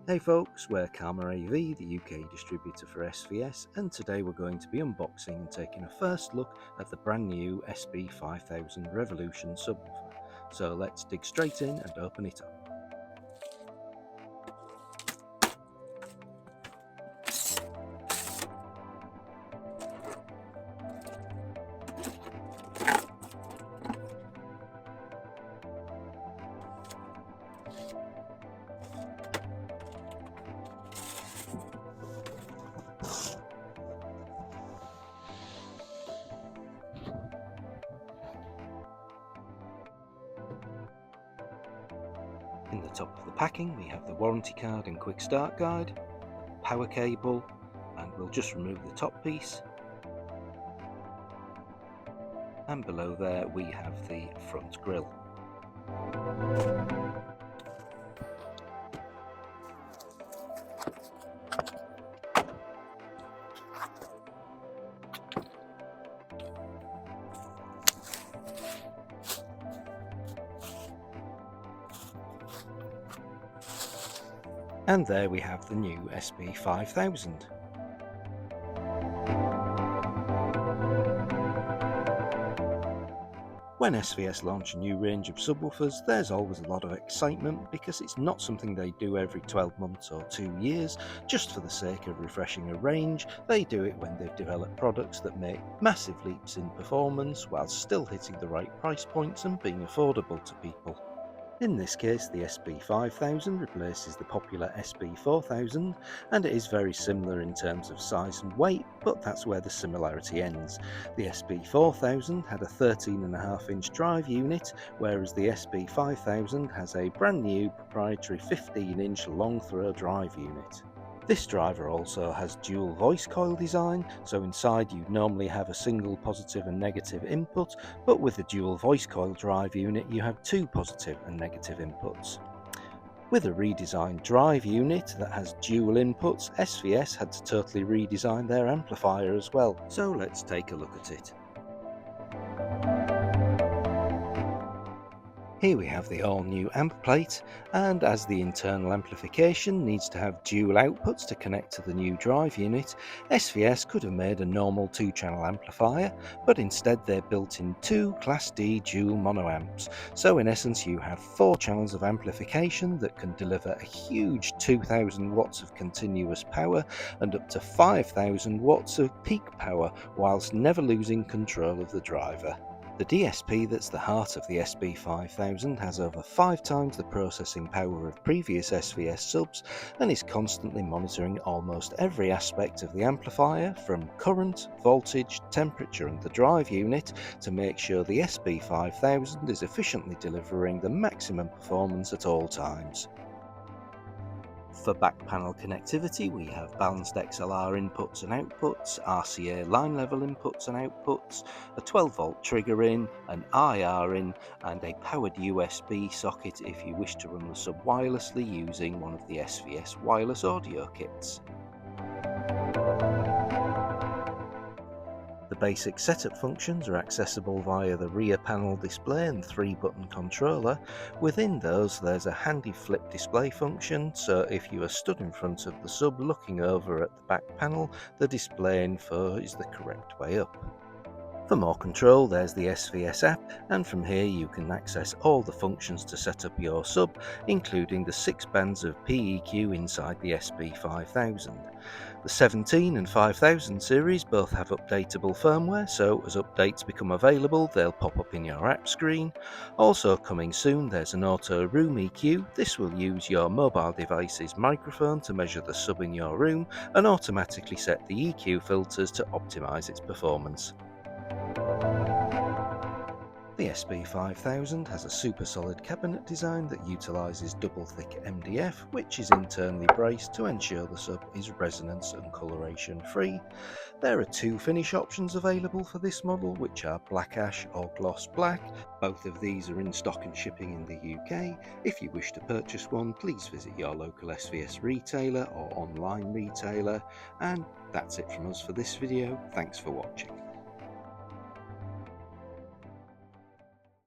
Hey folks, we're Karma AV, the UK distributor for SVS, and today we're going to be unboxing and taking a first look at the brand new SB-5000 Revolution subwoofer. So let's dig straight in and open it up. In the top of the packing we have the warranty card and quick start guide, power cable, and we'll just remove the top piece. And below there we have the front grille. And there we have the new SB-5000. When SVS launch a new range of subwoofers, there's always a lot of excitement because it's not something they do every 12 months or 2 years just for the sake of refreshing a range. They do it when they've developed products that make massive leaps in performance while still hitting the right price points and being affordable to people. In this case, the SB-5000 replaces the popular SB-4000, and it is very similar in terms of size and weight, but that's where the similarity ends. The SB-4000 had a 13.5-inch drive unit, whereas the SB-5000 has a brand new proprietary 15-inch long throw drive unit. This driver also has dual voice coil design, so inside you normally have a single positive and negative input, but with the dual voice coil drive unit you have two positive and negative inputs. With a redesigned drive unit that has dual inputs, SVS had to totally redesign their amplifier as well, so let's take a look at it. Here we have the all-new amp plate, and as the internal amplification needs to have dual outputs to connect to the new drive unit, SVS could have made a normal 2-channel amplifier, but instead they're built in two Class D dual mono amps, so in essence you have 4 channels of amplification that can deliver a huge 2000 watts of continuous power and up to 5000 watts of peak power, whilst never losing control of the driver. The DSP that's the heart of the SB-5000 has over 5 times the processing power of previous SVS subs and is constantly monitoring almost every aspect of the amplifier, from current, voltage, temperature and the drive unit, to make sure the SB-5000 is efficiently delivering the maximum performance at all times. For back panel connectivity we have balanced XLR inputs and outputs, RCA line level inputs and outputs, a 12 volt trigger in, an IR in, and a powered USB socket if you wish to run the sub wirelessly using one of the SVS wireless audio kits. The basic setup functions are accessible via the rear panel display and 3-button controller. Within those there's a handy flip display function, so if you are stood in front of the sub looking over at the back panel, the display info is the correct way up. For more control there's the SVS app, and from here you can access all the functions to set up your sub, including the 6 bands of PEQ inside the SB-5000. The 17 and 5000 series both have updatable firmware, so as updates become available they'll pop up in your app screen. Also coming soon there's an auto room EQ. This will use your mobile device's microphone to measure the sub in your room and automatically set the EQ filters to optimize its performance. The SB-5000 has a super solid cabinet design that utilises double thick MDF, which is internally braced to ensure the sub is resonance and coloration free. There are 2 finish options available for this model, which are black ash or gloss black. Both of these are in stock and shipping in the UK. If you wish to purchase one, please visit your local SVS retailer or online retailer. And that's it from us for this video. Thanks for watching.